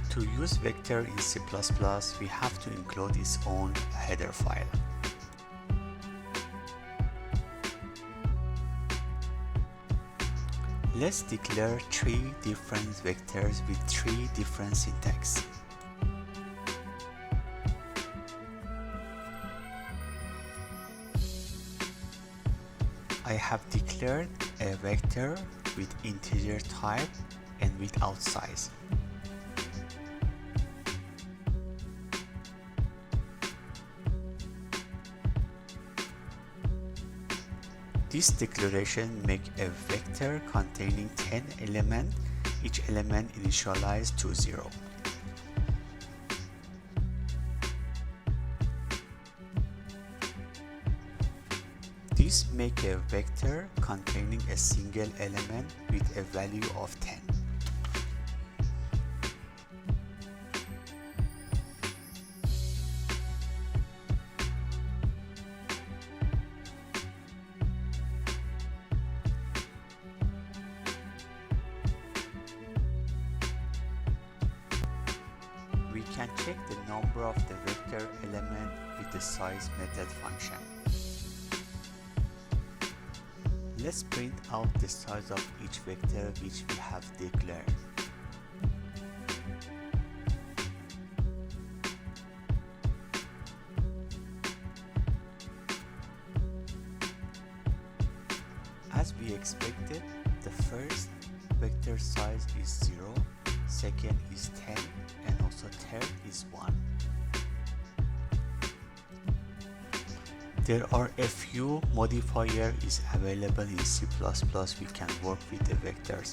To use vector in C++, we have to include its own header file. Let's declare 3 different vectors with 3 different syntax. I have declared a vector with integer type and without size. This declaration makes a vector containing 10 elements, each element initialized to 0. This makes a vector containing a single element with a value of 10. We can check the number of the vector element with the size method function. Let's print out the size of each vector which we have declared. As we expected, the first vector size is 0, second is 10, and also third is 1. There are a few modifiers is available in C++ we can work with the vectors,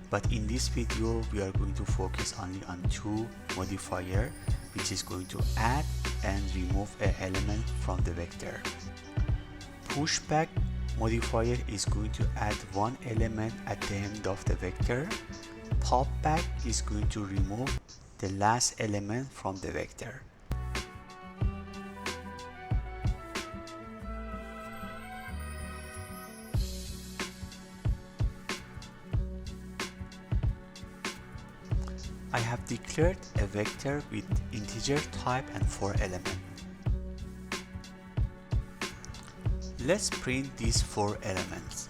but in this video we are going to focus only on 2 modifiers, which is going to add and remove an element from the vector. Pushback modifier is going to add one element at the end of the vector. Popback is going to remove the last element from the vector. I have declared a vector with integer type and 4 elements. Let's print these 4 elements.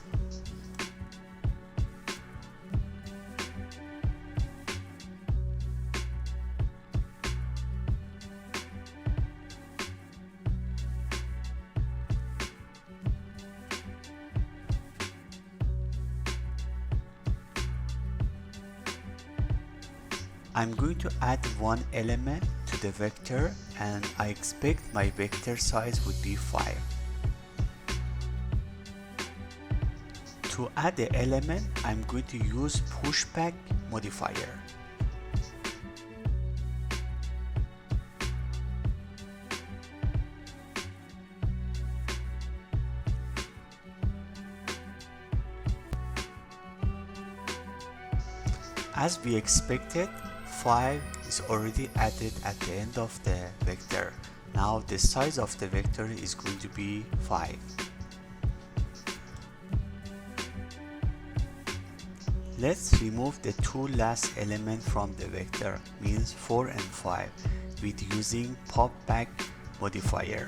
I'm going to add one element to the vector and I expect my vector size would be 5. To add the element, I'm going to use pushback modifier. As we expected, 5 is already added at the end of the vector. Now the size of the vector is going to be 5. Let's remove the 2 last elements from the vector, means 4 and 5, with using popback modifier.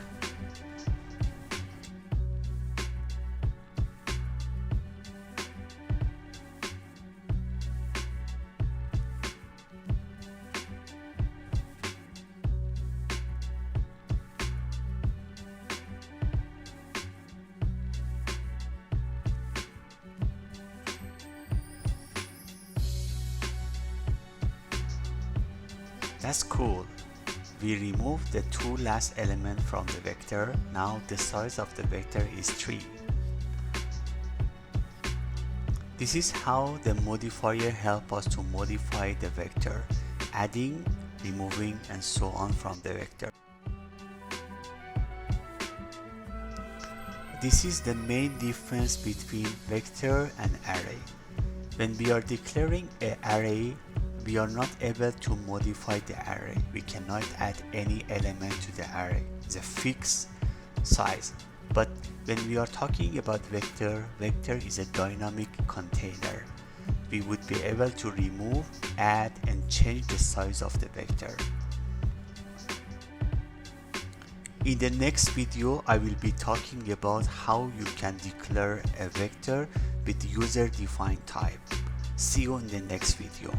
That's cool. We removed the 2 last elements from the vector. Now the size of the vector is 3. This is how the modifier helps us to modify the vector, adding, removing, and so on from the vector. This is the main difference between vector and array. When we are declaring an array, we are not able to modify the array. We cannot add any element to the array. It's a fixed size. But when we are talking about vector, vector is a dynamic container. we would be able to remove, add, and change the size of the vector. In the next video, I will be talking about how you can declare a vector with user-defined type. See you in the next video.